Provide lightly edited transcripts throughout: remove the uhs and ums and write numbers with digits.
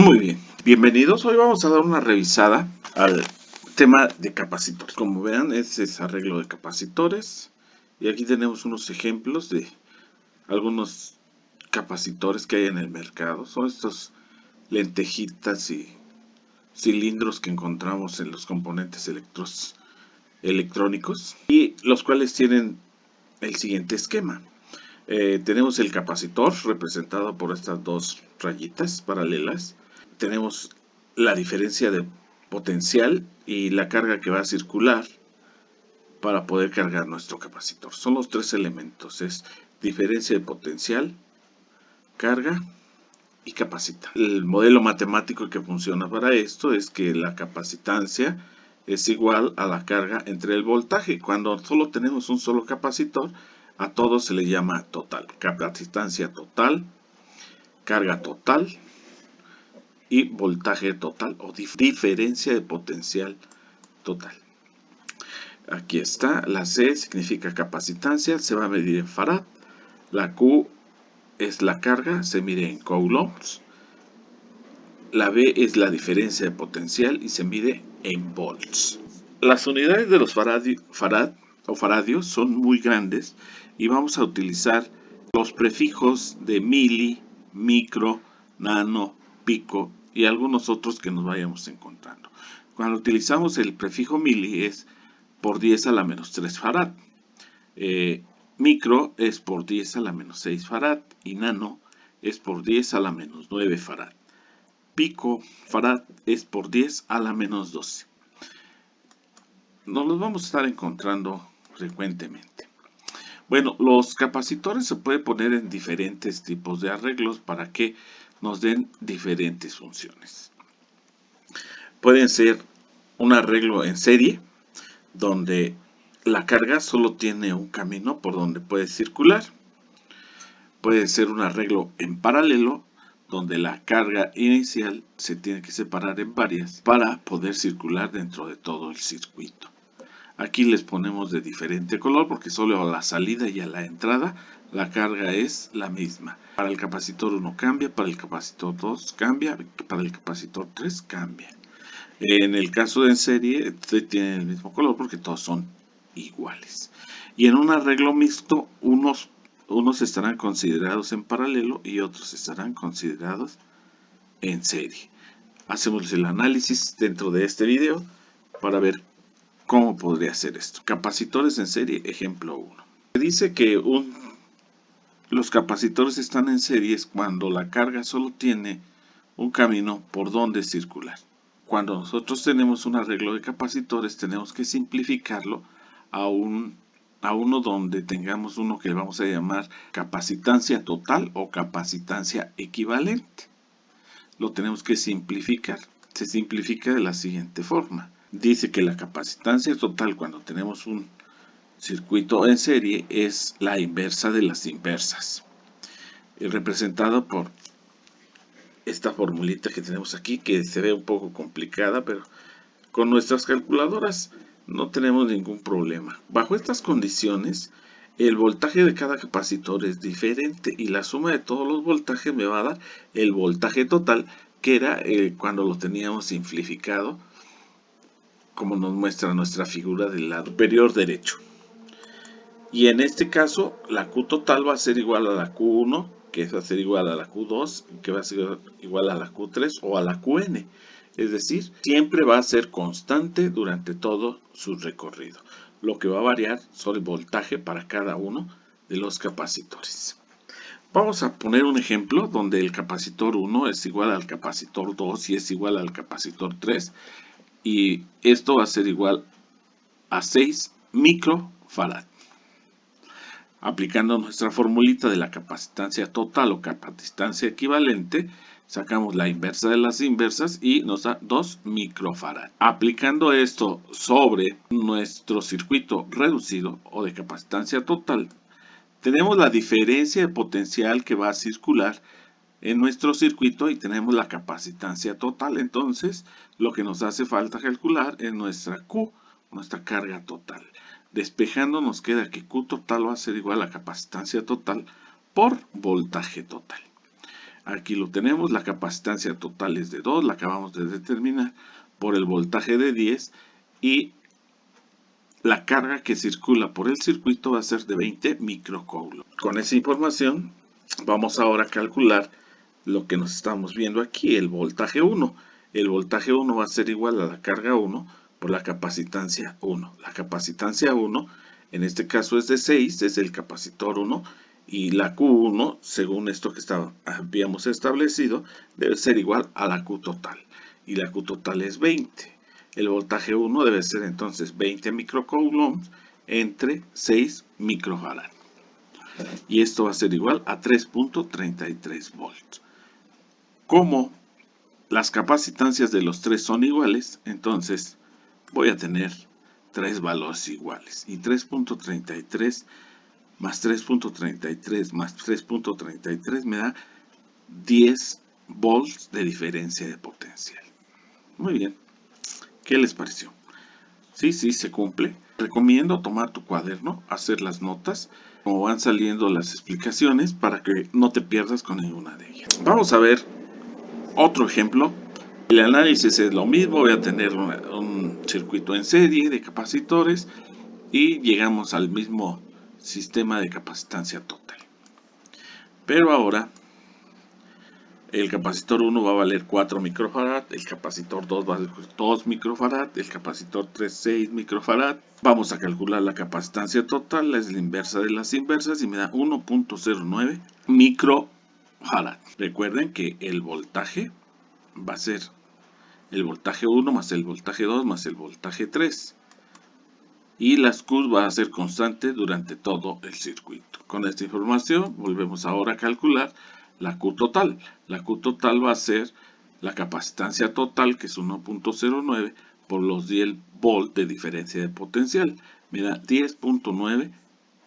Muy bien, bienvenidos. Hoy vamos a dar una revisada al tema de capacitores. Como vean, es arreglo de capacitores. Y aquí tenemos unos ejemplos de algunos capacitores que hay en el mercado. Son estos lentejitas y cilindros que encontramos en los componentes electrónicos. Y los cuales tienen el siguiente esquema. Tenemos el capacitor representado por estas dos rayitas paralelas. Tenemos la diferencia de potencial y la carga que va a circular para poder cargar nuestro capacitor. Son los tres elementos, es diferencia de potencial, carga y capacitance. El modelo matemático que funciona para esto es que la capacitancia es igual a la carga entre el voltaje. Cuando solo tenemos un solo capacitor, a todo se le llama total. Capacitancia total, carga total y voltaje total o diferencia de potencial total. Aquí está, la C significa capacitancia, se va a medir en farad. La Q es la carga, se mide en coulombs. La B es la diferencia de potencial y se mide en volts. Las unidades de los faradios son muy grandes y vamos a utilizar los prefijos de mili, micro, nano, pico y algunos otros que nos vayamos encontrando. Cuando utilizamos el prefijo mili es por 10 a la menos 3 farad. Micro es por 10 a la menos 6 farad y nano es por 10 a la menos 9 farad. Pico farad es por 10 a la menos 12. Nos los vamos a estar encontrando frecuentemente. Bueno, los capacitores se pueden poner en diferentes tipos de arreglos para que nos den diferentes funciones. Pueden ser un arreglo en serie, donde la carga solo tiene un camino por donde puede circular. Puede ser un arreglo en paralelo, donde la carga inicial se tiene que separar en varias para poder circular dentro de todo el circuito. Aquí les ponemos de diferente color porque solo a la salida y a la entrada la carga es la misma. Para el capacitor 1 cambia, para el capacitor 2 cambia, para el capacitor 3 cambia. En el caso de en serie tienen el mismo color porque todos son iguales. Y en un arreglo mixto unos estarán considerados en paralelo y otros estarán considerados en serie. Hacemos el análisis dentro de este video para ver cómo podría ser esto. Capacitores en serie, ejemplo 1. Se dice que los capacitores están en series cuando la carga solo tiene un camino por donde circular. Cuando nosotros tenemos un arreglo de capacitores, tenemos que simplificarlo a uno donde tengamos uno que vamos a llamar capacitancia total o capacitancia equivalente. Lo tenemos que simplificar. Se simplifica de la siguiente forma. Dice que la capacitancia total cuando tenemos un circuito en serie es la inversa de las inversas. Representado por esta formulita que tenemos aquí, que se ve un poco complicada, pero con nuestras calculadoras no tenemos ningún problema. Bajo estas condiciones, el voltaje de cada capacitor es diferente y la suma de todos los voltajes me va a dar el voltaje total, que era cuando lo teníamos simplificado, como nos muestra nuestra figura del lado superior derecho. Y en este caso, la Q total va a ser igual a la Q1, que va a ser igual a la Q2, que va a ser igual a la Q3 o a la Qn. Es decir, siempre va a ser constante durante todo su recorrido. Lo que va a variar son el voltaje para cada uno de los capacitores. Vamos a poner un ejemplo donde el capacitor 1 es igual al capacitor 2 y es igual al capacitor 3. Y esto va a ser igual a 6 microfarad. Aplicando nuestra formulita de la capacitancia total o capacitancia equivalente, sacamos la inversa de las inversas y nos da 2 microfarad. Aplicando esto sobre nuestro circuito reducido o de capacitancia total, tenemos la diferencia de potencial que va a circular en nuestro circuito y tenemos la capacitancia total. Entonces, lo que nos hace falta calcular es nuestra Q, nuestra carga total. Despejando nos queda que Q total va a ser igual a capacitancia total por voltaje total. Aquí lo tenemos, la capacitancia total es de 2, la acabamos de determinar por el voltaje de 10 y la carga que circula por el circuito va a ser de 20 microcoulombs. Con esa información vamos ahora a calcular lo que nos estamos viendo aquí, el voltaje 1. El voltaje 1 va a ser igual a la carga 1 por la capacitancia 1. La capacitancia 1 en este caso es de 6, es el capacitor 1, y la Q1, según esto que habíamos establecido, debe ser igual a la Q total. Y la Q total es 20. El voltaje 1 debe ser entonces 20 microcoulombs entre 6 microfarad. Y esto va a ser igual a 3.33 volts. Como las capacitancias de los tres son iguales, entonces voy a tener tres valores iguales. Y 3.33 más 3.33 más 3.33 me da 10 volts de diferencia de potencial. Muy bien. ¿Qué les pareció? Sí, se cumple. Recomiendo tomar tu cuaderno, hacer las notas, como van saliendo las explicaciones, para que no te pierdas con ninguna de ellas. Vamos a ver otro ejemplo. El análisis es lo mismo. Voy a tener un circuito en serie de capacitores y llegamos al mismo sistema de capacitancia total. Pero ahora el capacitor 1 va a valer 4 microfarad, el capacitor 2 va a valer 2 microfarad, el capacitor 3 6 microfarad. Vamos a calcular la capacitancia total, es la inversa de las inversas y me da 1.09 microfarad. Recuerden que el voltaje va a ser el voltaje 1 más el voltaje 2 más el voltaje 3. Y las Q va a ser constante durante todo el circuito. Con esta información volvemos ahora a calcular la Q total. La Q total va a ser la capacitancia total, que es 1.09 por los 10 volts de diferencia de potencial. Me da 10.9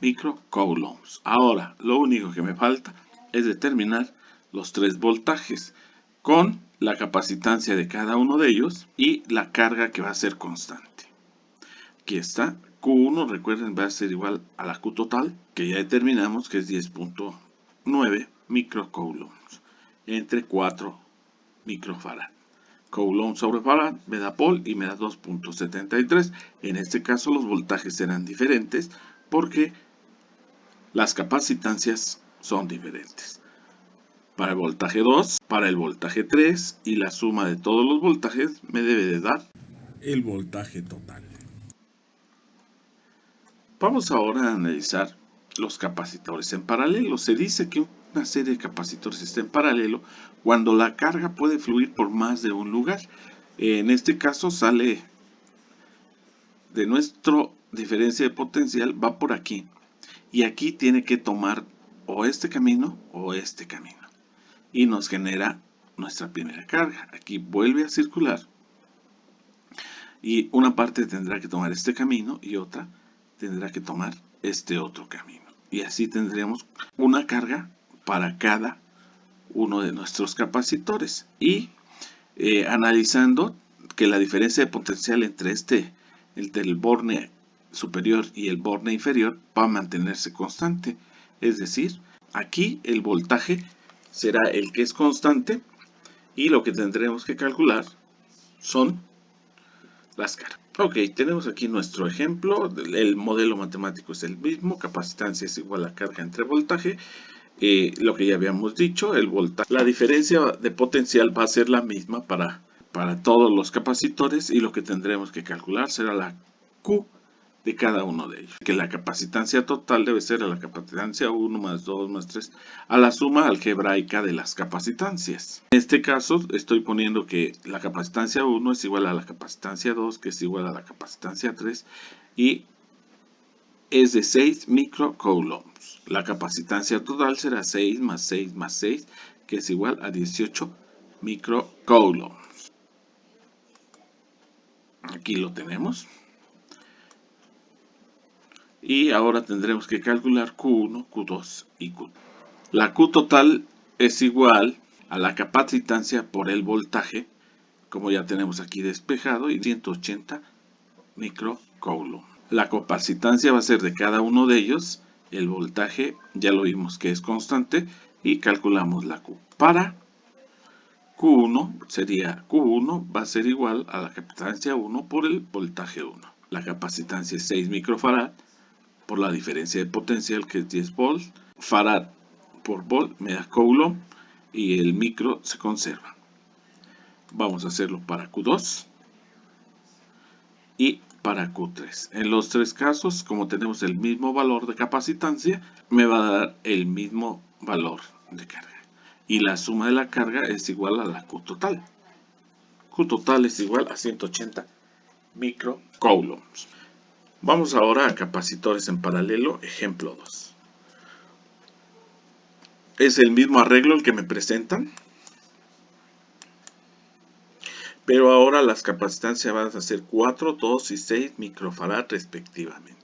microcoulombs. Ahora, lo único que me falta es determinar los tres voltajes con la capacitancia de cada uno de ellos y la carga que va a ser constante. Aquí está, Q1, recuerden, va a ser igual a la Q total, que ya determinamos que es 10.9 microcoulombs entre 4 microfarad. Coulomb sobre farad me da Paul y me da 2.73. En este caso los voltajes serán diferentes porque las capacitancias son diferentes. Para el voltaje 2, para el voltaje 3 y la suma de todos los voltajes me debe de dar el voltaje total. Vamos ahora a analizar los capacitores en paralelo. Se dice que una serie de capacitores está en paralelo cuando la carga puede fluir por más de un lugar. En este caso sale de nuestra diferencia de potencial, va por aquí. Y aquí tiene que tomar o este camino o este camino. Y nos genera nuestra primera carga. Aquí vuelve a circular. Y una parte tendrá que tomar este camino y otra tendrá que tomar este otro camino. Y así tendremos una carga para cada uno de nuestros capacitores. Y analizando que la diferencia de potencial entre el borne superior y el borne inferior va a mantenerse constante. Es decir, aquí el voltaje será el que es constante y lo que tendremos que calcular son las cargas. Ok, tenemos aquí nuestro ejemplo. El modelo matemático es el mismo. Capacitancia es igual a carga entre voltaje. Lo que ya habíamos dicho, la diferencia de potencial va a ser la misma para todos los capacitores y lo que tendremos que calcular será la Q de cada uno de ellos. Que la capacitancia total debe ser a la capacitancia 1 más 2 más 3 a la suma algebraica de las capacitancias. En este caso estoy poniendo que la capacitancia 1 es igual a la capacitancia 2, que es igual a la capacitancia 3 y es de 6 microcoulombs. La capacitancia total será 6 más 6 más 6, que es igual a 18 microcoulombs. Aquí lo tenemos. Y ahora tendremos que calcular Q1, Q2 y Q3. La Q total es igual a la capacitancia por el voltaje, como ya tenemos aquí despejado, y 180 microcoulombs. La capacitancia va a ser de cada uno de ellos, el voltaje ya lo vimos que es constante y calculamos la Q. Para Q1 sería Q1 va a ser igual a la capacitancia 1 por el voltaje 1. La capacitancia es 6 microfarad por la diferencia de potencial que es 10 volts. Farad por volt me da coulomb y el micro se conserva. Vamos a hacerlo para Q2 y para Q3. En los tres casos, como tenemos el mismo valor de capacitancia, me va a dar el mismo valor de carga. Y la suma de la carga es igual a la Q total. Q total es igual a 180 microcoulombs. Vamos ahora a capacitores en paralelo, ejemplo 2. Es el mismo arreglo el que me presentan, pero ahora las capacitancias van a ser 4, 2 y 6 microfarad respectivamente.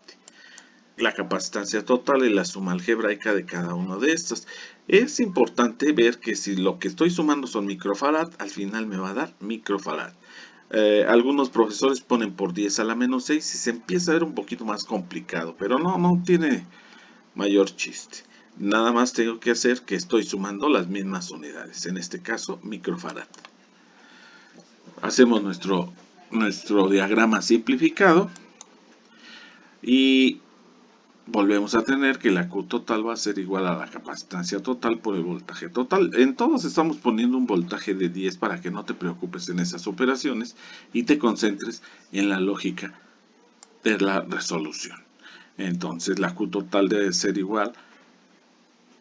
La capacitancia total y la suma algebraica de cada uno de estos. Es importante ver que si lo que estoy sumando son microfarad, al final me va a dar microfarad. Algunos profesores ponen por 10 a la menos 6 y se empieza a ver un poquito más complicado, pero no tiene mayor chiste. Nada más tengo que hacer que estoy sumando las mismas unidades, en este caso microfarad. Hacemos nuestro diagrama simplificado y volvemos a tener que la Q total va a ser igual a la capacitancia total por el voltaje total. En todos estamos poniendo un voltaje de 10 para que no te preocupes en esas operaciones y te concentres en la lógica de la resolución. Entonces la Q total debe ser igual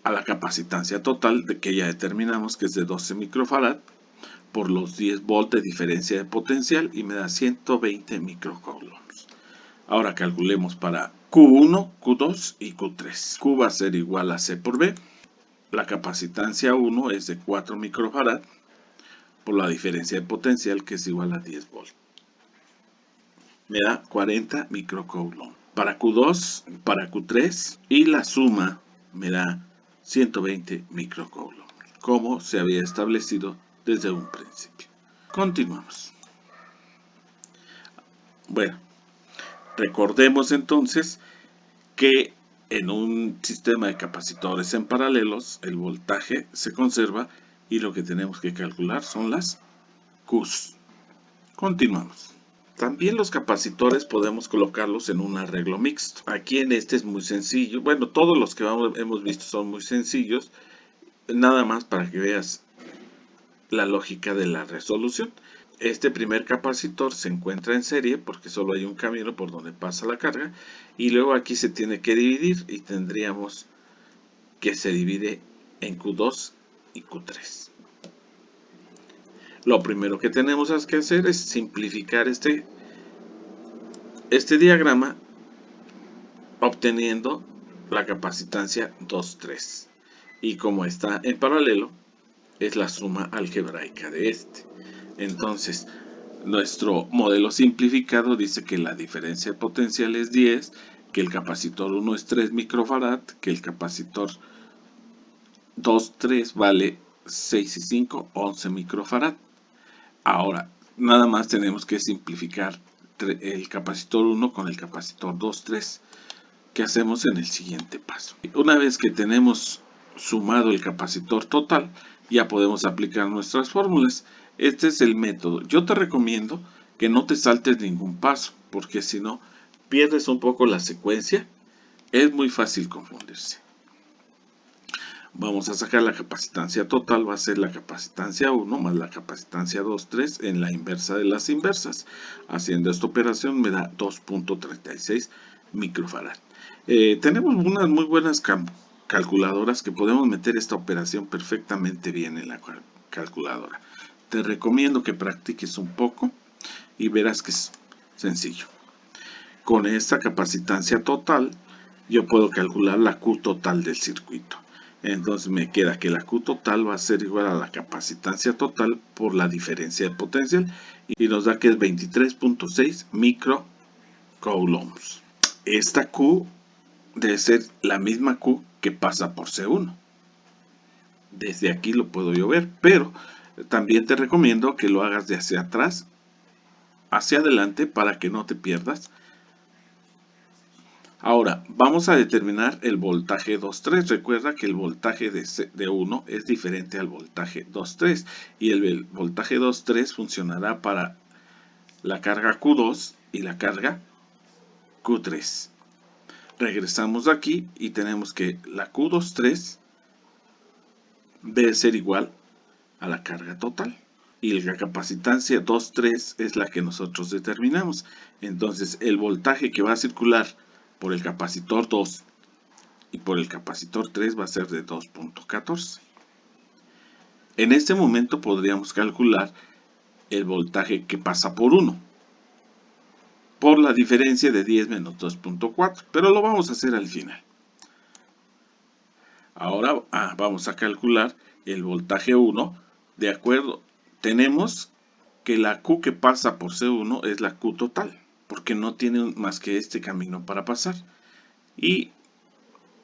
a la capacitancia total de que ya determinamos que es de 12 microfarad por los 10 volts de diferencia de potencial y me da 120 microcoulombs. Ahora calculemos para Q1, Q2 y Q3. Q va a ser igual a C por B. La capacitancia 1 es de 4 microfarad por la diferencia de potencial que es igual a 10 volts. Me da 40 microcoulombs. Para Q2, para Q3 y la suma me da 120 microcoulombs, como se había establecido desde un principio. Continuamos. Bueno, recordemos entonces que en un sistema de capacitores en paralelos el voltaje se conserva y lo que tenemos que calcular son las Qs. Continuamos. También los capacitores podemos colocarlos en un arreglo mixto. Aquí en este es muy sencillo. Bueno, todos los que hemos visto son muy sencillos. Nada más para que veas la lógica de la resolución. Este primer capacitor se encuentra en serie porque solo hay un camino por donde pasa la carga. Y luego aquí se tiene que dividir y tendríamos que se divide en Q2 y Q3. Lo primero que tenemos que hacer es simplificar este diagrama obteniendo la capacitancia 2,3 y como está en paralelo es la suma algebraica de este. Entonces nuestro modelo simplificado dice que la diferencia de potencial es 10, que el capacitor 1 es 3 microfarad, que el capacitor 2,3 vale 6 y 5, 11 microfarad. Ahora, nada más tenemos que simplificar el capacitor 1 con el capacitor 2,3, que hacemos en el siguiente paso. Una vez que tenemos sumado el capacitor total, ya podemos aplicar nuestras fórmulas. Este es el método. Yo te recomiendo que no te saltes ningún paso, porque si no, pierdes un poco la secuencia. Es muy fácil confundirse. Vamos a sacar la capacitancia total, va a ser la capacitancia 1 más la capacitancia 2,3 en la inversa de las inversas. Haciendo esta operación me da 2.36 microfarad. Tenemos unas muy buenas calculadoras que podemos meter esta operación perfectamente bien en la calculadora. Te recomiendo que practiques un poco y verás que es sencillo. Con esta capacitancia total yo puedo calcular la Q total del circuito. Entonces me queda que la Q total va a ser igual a la capacitancia total por la diferencia de potencial y nos da que es 23.6 microcoulombs. Esta Q debe ser la misma Q que pasa por C1. Desde aquí lo puedo yo ver, pero también te recomiendo que lo hagas de hacia atrás hacia adelante para que no te pierdas Ahora, vamos a determinar el voltaje 2.3. Recuerda que el voltaje de 1 es diferente al voltaje 2.3 y el voltaje 2.3 funcionará para la carga Q2 y la carga Q3. Regresamos aquí y tenemos que la Q23 debe ser igual a la carga total. Y la capacitancia 2.3 es la que nosotros determinamos. Entonces el voltaje que va a circular por el capacitor 2 y por el capacitor 3 va a ser de 2.14. En este momento podríamos calcular el voltaje que pasa por 1 por la diferencia de 10 menos 2.4, pero lo vamos a hacer al final. Ahora vamos a calcular el voltaje 1. De acuerdo, tenemos que la Q que pasa por C1 es la Q total, porque no tiene más que este camino para pasar. Y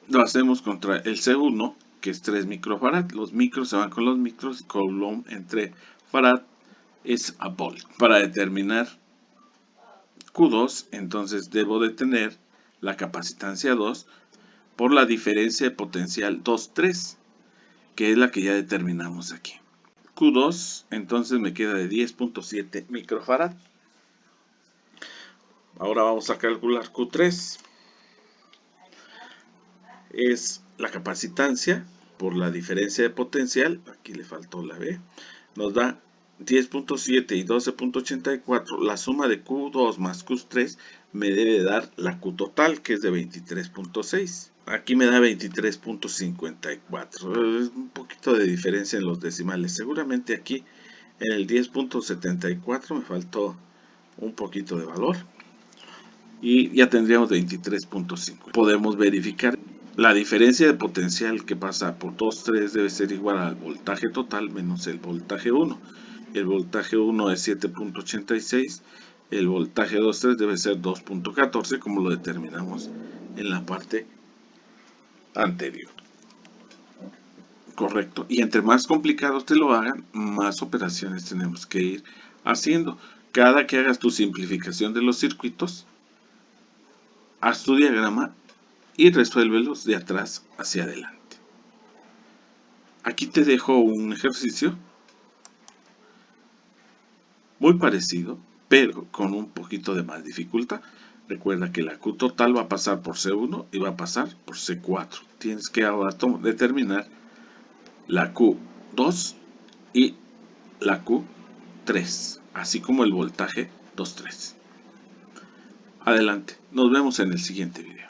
lo hacemos contra el C1, que es 3 microfarad. Los micros se van con los micros, coulomb entre farad es a volt. Para determinar Q2, entonces debo de tener la capacitancia 2 por la diferencia de potencial 2.3, que es la que ya determinamos aquí. Q2 entonces me queda de 10.7 microfarad. Ahora vamos a calcular Q3. Es la capacitancia por la diferencia de potencial, aquí le faltó la B, nos da 10.7 y 12.84, la suma de Q2 más Q3 me debe dar la Q total, que es de 23.6. Aquí me da 23.54, es un poquito de diferencia en los decimales. Seguramente aquí en el 10.74 me faltó un poquito de valor. Y ya tendríamos 23.5. Podemos verificar la diferencia de potencial que pasa por 2.3 debe ser igual al voltaje total menos el voltaje 1. El voltaje 1 es 7.86. El voltaje 2.3 debe ser 2.14, como lo determinamos en la parte anterior. Correcto. Y entre más complicados te lo hagan, más operaciones tenemos que ir haciendo. Cada que hagas tu simplificación de los circuitos, haz tu diagrama y resuélvelos de atrás hacia adelante. Aquí te dejo un ejercicio muy parecido, pero con un poquito de más dificultad. Recuerda que la Q total va a pasar por C1 y va a pasar por C4. Tienes que ahora determinar la Q2 y la Q3, así como el voltaje 2.3. Adelante, nos vemos en el siguiente video.